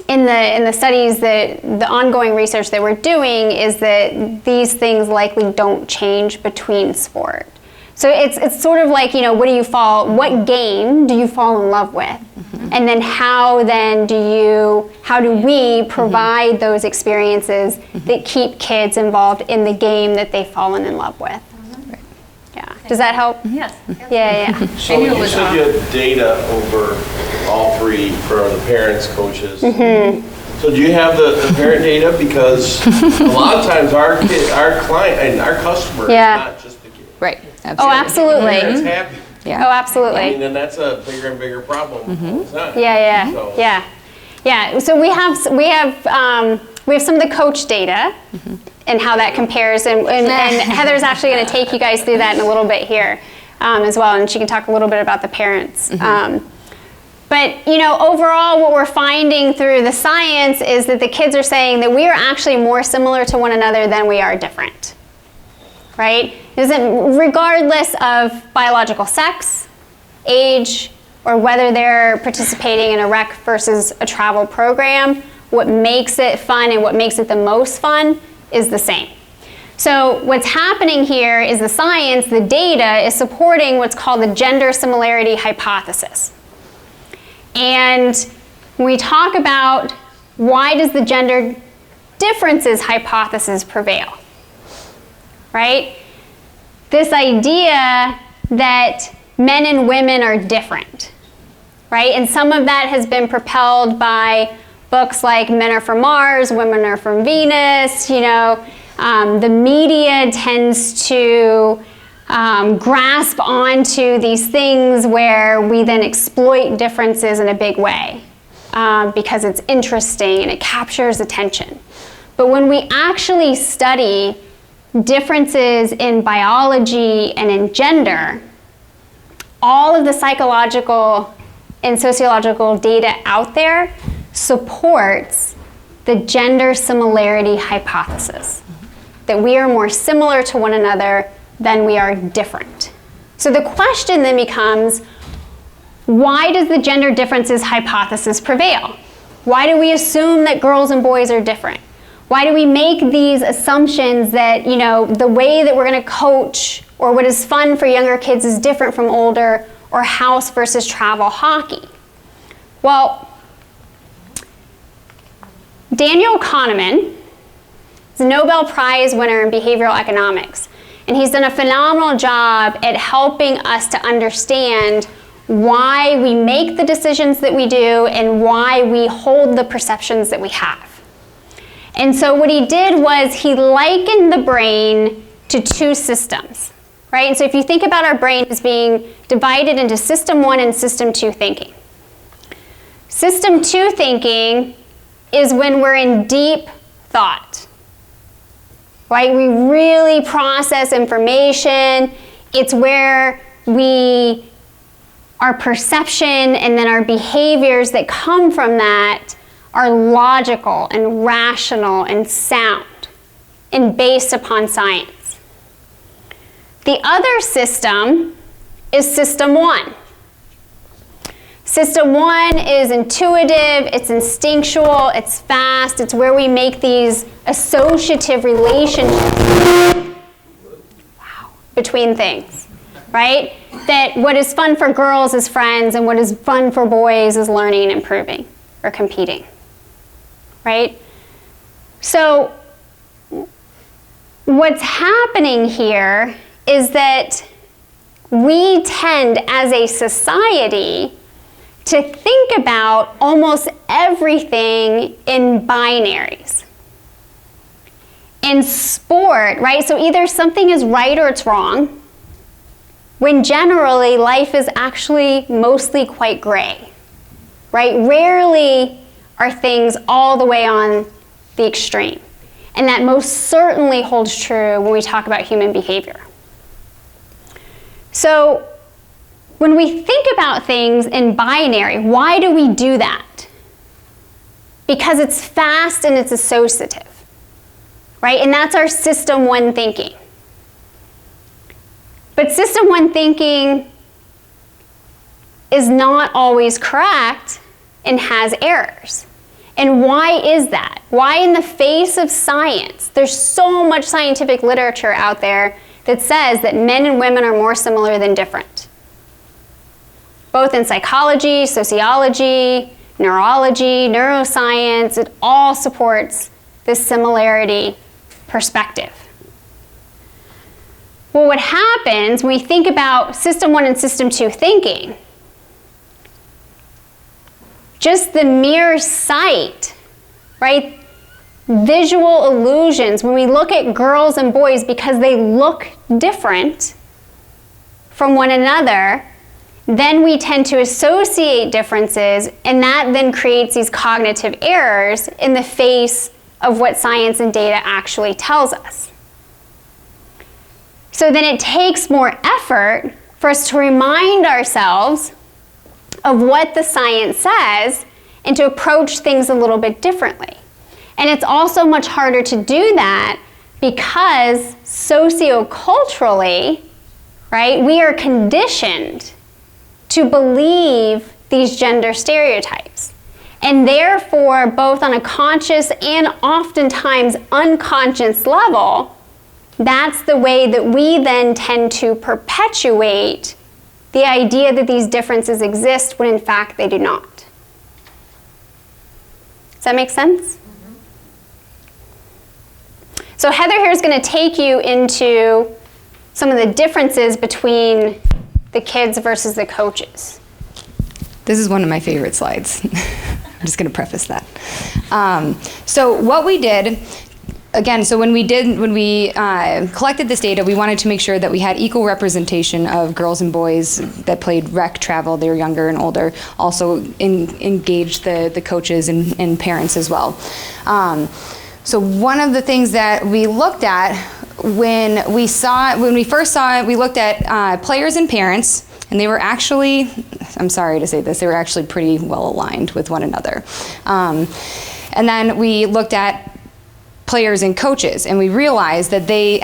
in the studies, the ongoing research that we're doing is that these things likely don't change between sport. So it's sort of like, what game do you fall in love with? Mm-hmm. And then how do we provide those experiences that keep kids involved in the game that they've fallen in love with? Mm-hmm. Yeah. Does that help? Yes. Yeah. So you said you had data over all three for the parents, coaches. Mm-hmm. So do you have the parent data? Because a lot of times our client and our customer is not just the kid. Right. Absolutely. Oh, absolutely. Parents happy. Yeah. Oh, absolutely. I mean, and that's a bigger and bigger problem. It's not. Yeah. So. Yeah. So we have some of the coach data and how that compares, and Heather's actually going to take you guys through that in a little bit here as well, and she can talk a little bit about the parents. But overall, what we're finding through the science is that the kids are saying that we are actually more similar to one another than we are different. Right? Regardless of biological sex, age, or whether they're participating in a rec versus a travel program, what makes it fun and what makes it the most fun is the same. So what's happening here is the science, the data, is supporting what's called the gender similarity hypothesis. And when we talk about why does the gender differences hypothesis prevail, right? This idea that men and women are different, right? And some of that has been propelled by books like Men Are From Mars, Women Are From Venus. The media tends to grasp onto these things where we then exploit differences in a big way because it's interesting and it captures attention. But when we actually study differences in biology and in gender, all of the psychological and sociological data out there supports the gender similarity hypothesis, that we are more similar to one another than we are different. So the question then becomes, why does the gender differences hypothesis prevail? Why do we assume that girls and boys are different? Why do we make these assumptions that, the way that we're going to coach or what is fun for younger kids is different from older, or house versus travel hockey? Well, Daniel Kahneman is a Nobel Prize winner in behavioral economics, and he's done a phenomenal job at helping us to understand why we make the decisions that we do and why we hold the perceptions that we have. And so what he did was he likened the brain to two systems, right? And so if you think about our brain as being divided into system 1 and system 2 thinking. System 2 thinking is when we're in deep thought, right? We really process information. It's where our perception and then our behaviors that come from that are logical and rational and sound and based upon science. The other system is system 1. System 1 is intuitive, it's instinctual, it's fast, it's where we make these associative relationships between things, right? That what is fun for girls is friends and what is fun for boys is learning and improving or competing, right? So what's happening here is that we tend as a society to think about almost everything in binaries. In sport, right? So either something is right or it's wrong, when generally life is actually mostly quite gray, right? Rarely are things all the way on the extreme. And that most certainly holds true when we talk about human behavior. So when we think about things in binary, why do we do that? Because it's fast and it's associative, right? And that's our system one thinking. But system one thinking is not always correct and has errors. And why is that? Why in the face of science, there's so much scientific literature out there that says that men and women are more similar than different. Both in psychology, sociology, neurology, neuroscience, it all supports this similarity perspective. Well, what happens when we think about system one and system two thinking, just the mere sight, right? Visual illusions, when we look at girls and boys because they look different from one another, then we tend to associate differences, and that then creates these cognitive errors in the face of what science and data actually tells us. So then it takes more effort for us to remind ourselves of what the science says and to approach things a little bit differently. And it's also much harder to do that because socioculturally, right, we are conditioned to believe these gender stereotypes. And therefore, both on a conscious and oftentimes unconscious level, that's the way that we then tend to perpetuate the idea that these differences exist when in fact they do not. Does that make sense? Mm-hmm. So Heather here is going to take you into some of the differences between the kids versus the coaches. This is one of my favorite slides. I'm just going to preface that. So what we did, again, so when we collected this data, we wanted to make sure that we had equal representation of girls and boys that played rec, travel, they were younger and older, also engaged the coaches and parents as well. So one of the things that we looked at when we first saw it, we looked at players and parents, and they were actually, I'm sorry to say this, they were actually pretty well aligned with one another. And then we looked at players and coaches, and we realized that they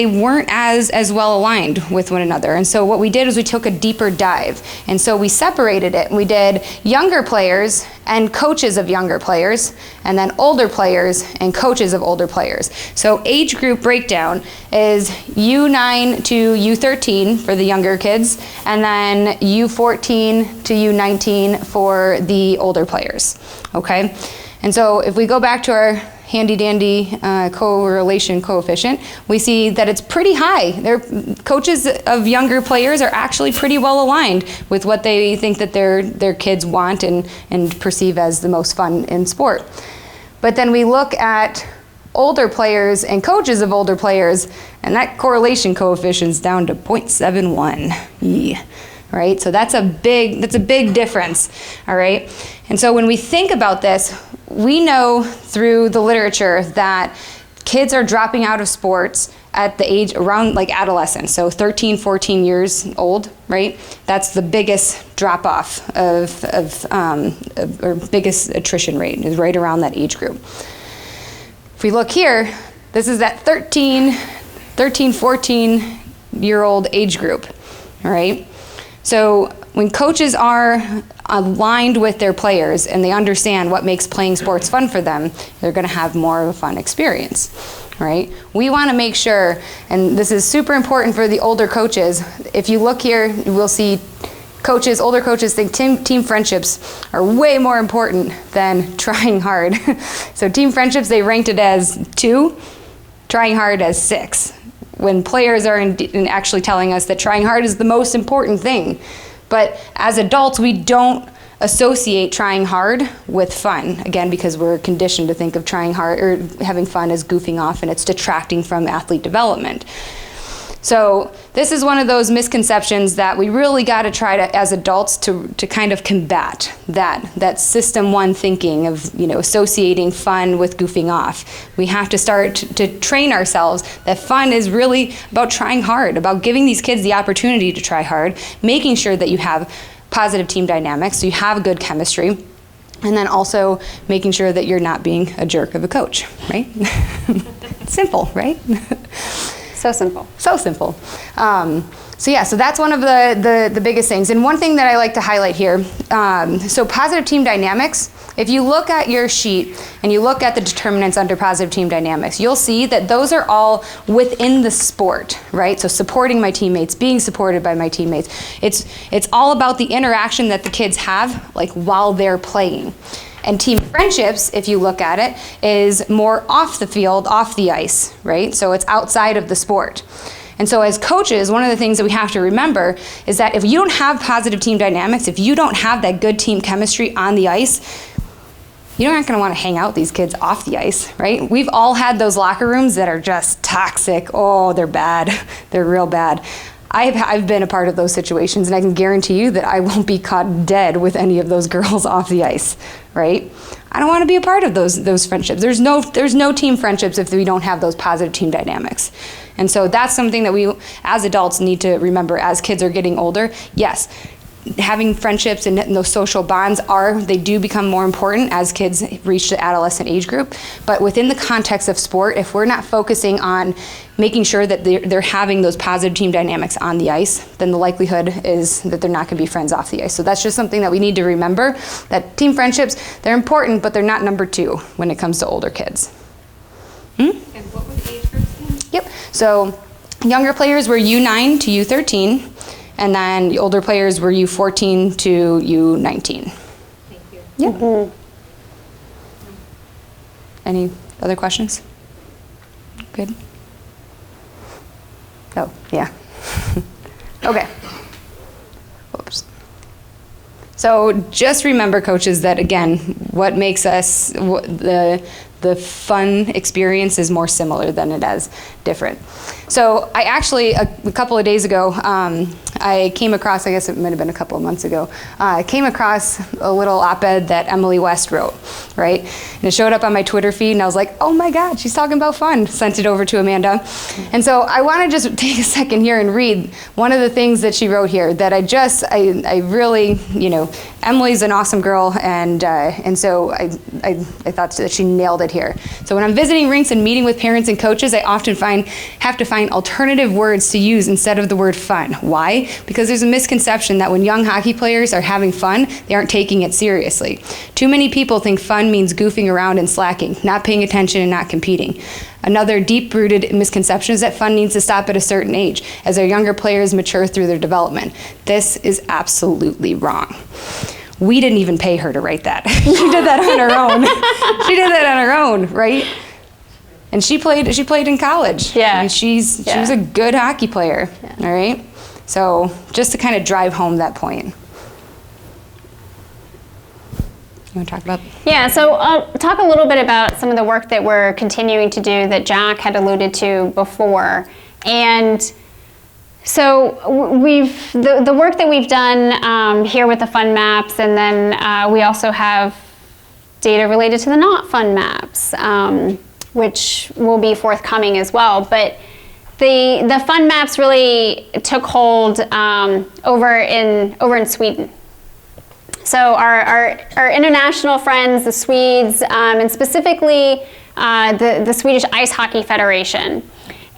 weren't as well aligned with one another. And so what we did is we took a deeper dive, and so we separated it. We did younger players and coaches of younger players, and then older players and coaches of older players. So age group breakdown is U9 to U13 for the younger kids, and then U14 to U19 for the older players, okay? And so if we go back to our handy-dandy correlation coefficient, we see that it's pretty high. Coaches of younger players are actually pretty well aligned with what they think that their kids want and perceive as the most fun in sport. But then we look at older players and coaches of older players, and that correlation coefficient is down to 0.71. Right? So that's a big difference, all right? And so when we think about this, we know through the literature that kids are dropping out of sports at the age around like adolescence, so 13, 14 years old, right? That's the biggest drop off or biggest attrition rate is right around that age group. If we look here, this is that 13, 14-year-old age group, all right? So when coaches are aligned with their players and they understand what makes playing sports fun for them, they're going to have more of a fun experience, right? We want to make sure, and this is super important for the older coaches, if you look here, we'll see older coaches think team friendships are way more important than trying hard. So team friendships, they ranked it as 2, trying hard as 6, when players are actually telling us that trying hard is the most important thing. But as adults, we don't associate trying hard with fun, again, because we're conditioned to think of trying hard or having fun as goofing off, and it's detracting from athlete development. So this is one of those misconceptions that we really got to try to, as adults, to kind of combat that system 1 thinking of, associating fun with goofing off. We have to start to train ourselves that fun is really about trying hard, about giving these kids the opportunity to try hard, making sure that you have positive team dynamics, so you have good chemistry, and then also making sure that you're not being a jerk of a coach, right? Simple, right? So simple. So simple. So that's one of the biggest things. And one thing that I like to highlight here, so positive team dynamics, if you look at your sheet and you look at the determinants under positive team dynamics, you'll see that those are all within the sport, right? So supporting my teammates, being supported by my teammates. It's all about the interaction that the kids have, like, while they're playing. And team friendships, if you look at it, is more off the field, off the ice, right? So it's outside of the sport. And so as coaches, one of the things that we have to remember is that if you don't have positive team dynamics, if you don't have that good team chemistry on the ice, you're not going to want to hang out with these kids off the ice, right? We've all had those locker rooms that are just toxic. Oh, they're bad. They're real bad. I've been a part of those situations, and I can guarantee you that I won't be caught dead with any of those girls off the ice, right? I don't want to be a part of those friendships. There's no team friendships if we don't have those positive team dynamics. And so that's something that we, as adults, need to remember as kids are getting older. Yes, having friendships and those social bonds they do become more important as kids reach the adolescent age group. But within the context of sport, if we're not focusing on making sure that they're having those positive team dynamics on the ice, then the likelihood is that they're not going to be friends off the ice. So that's just something that we need to remember, that team friendships, they're important, but they're not number 2 when it comes to older kids. And what were the age groups again? Yep. So younger players were U9 to U13. And then the older players were U14 to U19. Thank you. Yeah. Mm-hmm. Any other questions? Good. Oh, yeah. Okay. Oops. So just remember, coaches, that again, what makes us the fun experience is more similar than it is different. So I actually, a couple of days ago, I came across, I guess it might have been a couple of months ago, I came across a little op-ed that Emily West wrote, right? And it showed up on my Twitter feed, and I was like, oh my God, she's talking about fun. Sent it over to Amanda. And so I want to just take a second here and read one of the things that she wrote here that I really, Emily's an awesome girl, and so I thought that she nailed it here. So when I'm visiting rinks and meeting with parents and coaches, I often have to find alternative words to use instead of the word fun. Why? Because there's a misconception that when young hockey players are having fun, they aren't taking it seriously. Too many people think fun means goofing around and slacking, not paying attention and not competing. Another deep-rooted misconception is that fun needs to stop at a certain age, as our younger players mature through their development. This is absolutely wrong. We didn't even pay her to write that. She did that on her own. She did that on her own, right? And she played in college. Yeah. And she was a good hockey player. Yeah. All right. So just to kind of drive home that point. You want to talk about? Yeah, so I'll talk a little bit about some of the work that we're continuing to do that Jack had alluded to before. And so the work that we've done here with the fun maps, and then we also have data related to the not fun maps, which will be forthcoming as well. But the fun maps really took hold over in Sweden. So our international friends, the Swedes, and specifically the Swedish Ice Hockey Federation.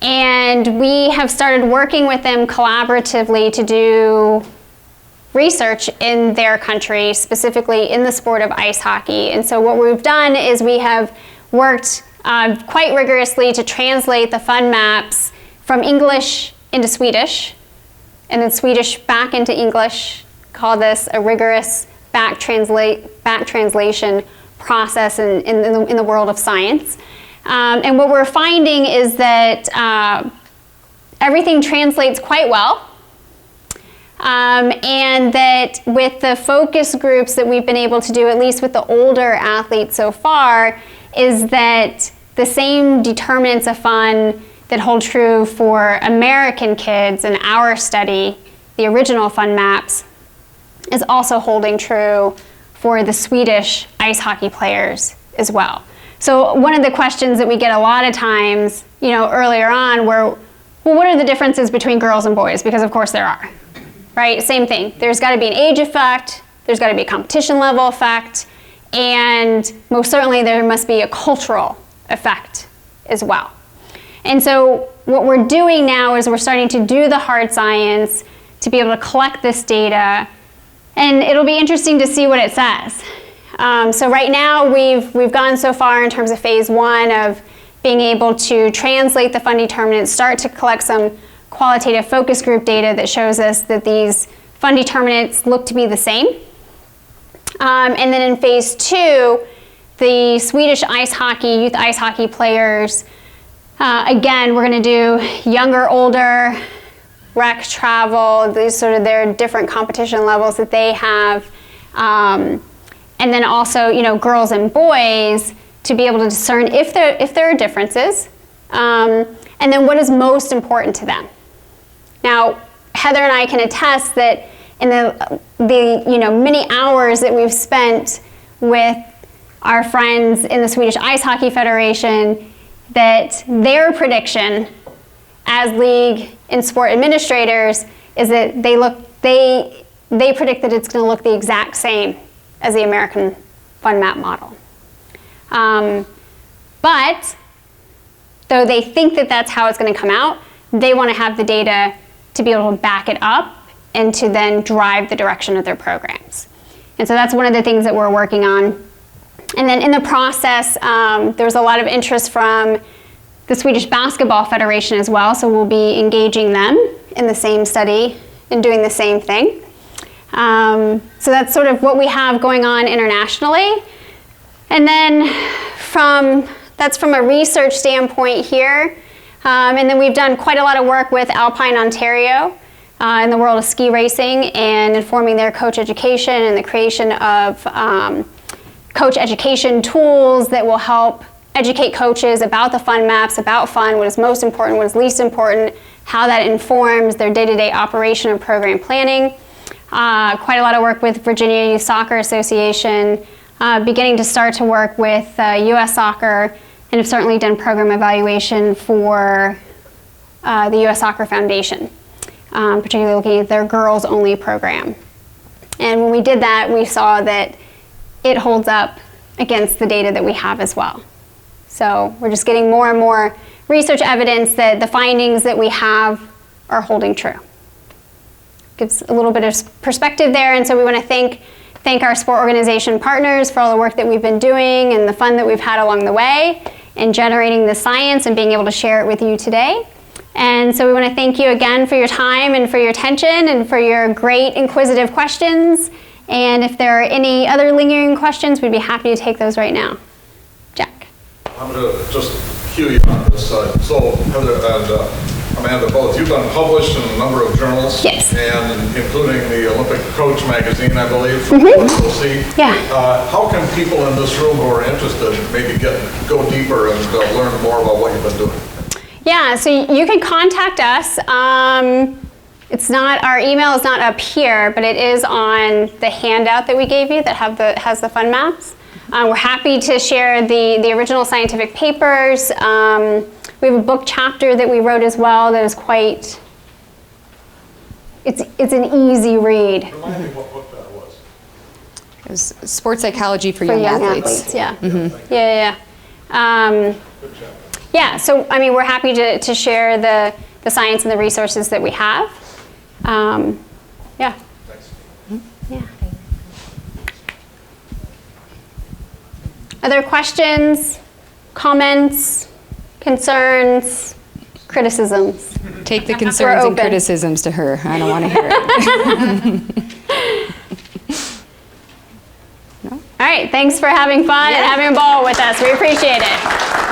And we have started working with them collaboratively to do research in their country, specifically in the sport of ice hockey. And so what we've done is we have worked quite rigorously to translate the fun maps from English into Swedish, and then Swedish back into English. Call this a rigorous back translation process in the world of science. And what we're finding is that everything translates quite well. And that with the focus groups that we've been able to do, at least with the older athletes so far, is that the same determinants of fun that hold true for American kids in our study, the original fun maps, is also holding true for the Swedish ice hockey players as well. So one of the questions that we get a lot of times, earlier on were, well, what are the differences between girls and boys? Because of course there are. Right, same thing. There's got to be an age effect, there's got to be a competition level effect, and most certainly there must be a cultural effect as well. And so what we're doing now is we're starting to do the hard science to be able to collect this data, and it'll be interesting to see what it says. So right now we've gone so far in terms of phase 1 of being able to translate the fun determinants, start to collect some qualitative focus group data that shows us that these fun determinants look to be the same. And then in phase 2, the Swedish ice hockey, youth ice hockey players, again, we're going to do younger, older, rec, travel, these sort of their different competition levels that they have. And then also, girls and boys, to be able to discern if there are differences, and then what is most important to them. Now, Heather and I can attest that in the many hours that we've spent with our friends in the Swedish Ice Hockey Federation, that their prediction as league and sport administrators is that they predict that it's going to look the exact same as the American Fun Map model. But though they think that that's how it's going to come out, they want to have the data to be able to back it up and to then drive the direction of their programs. And so that's one of the things that we're working on. And then in the process, there was a lot of interest from the Swedish Basketball Federation as well, so we'll be engaging them in the same study and doing the same thing. So that's sort of what we have going on internationally. And then that's from a research standpoint here. And then we've done quite a lot of work with Alpine Ontario in the world of ski racing and informing their coach education and the creation of coach education tools that will help educate coaches about the fun maps, about fun, what is most important, what is least important, how that informs their day-to-day operation and program planning. Quite a lot of work with Virginia Youth Soccer Association, beginning to start to work with U.S. Soccer, and have certainly done program evaluation for the U.S. Soccer Foundation, particularly looking at their girls-only program. And when we did that, we saw that it holds up against the data that we have as well. So we're just getting more and more research evidence that the findings that we have are holding true. Gives a little bit of perspective there, and so we want to thank our sport organization partners for all the work that we've been doing and the fun that we've had along the way in generating the science and being able to share it with you today. And so we want to thank you again for your time and for your attention and for your great inquisitive questions. And if there are any other lingering questions, we'd be happy to take those right now. Jack. I'm going to just cue you on this side. So Heather and Amanda, both, you've been published in a number of journals. Yes. And including the Olympic Coach magazine, I believe, from OC. Yeah. How can people in this room who are interested maybe go deeper and learn more about what you've been doing? Yeah, so you can contact us. It's not, our email is not up here, but it is on the handout that we gave you that has the fun maps. We're happy to share the original scientific papers. We have a book chapter that we wrote as well that is quite, it's an easy read. Remind me what book that was. It was Sports Psychology for Young Athletes. Yeah. Mm-hmm. Yeah. Good job. Yeah, so I mean, we're happy to share the science and the resources that we have. Yeah. Thanks. Yeah. Other questions, comments, concerns, criticisms? Take the concerns and criticisms to her. I don't want to hear it. No? All right, thanks for having fun and having a ball with us. We appreciate it.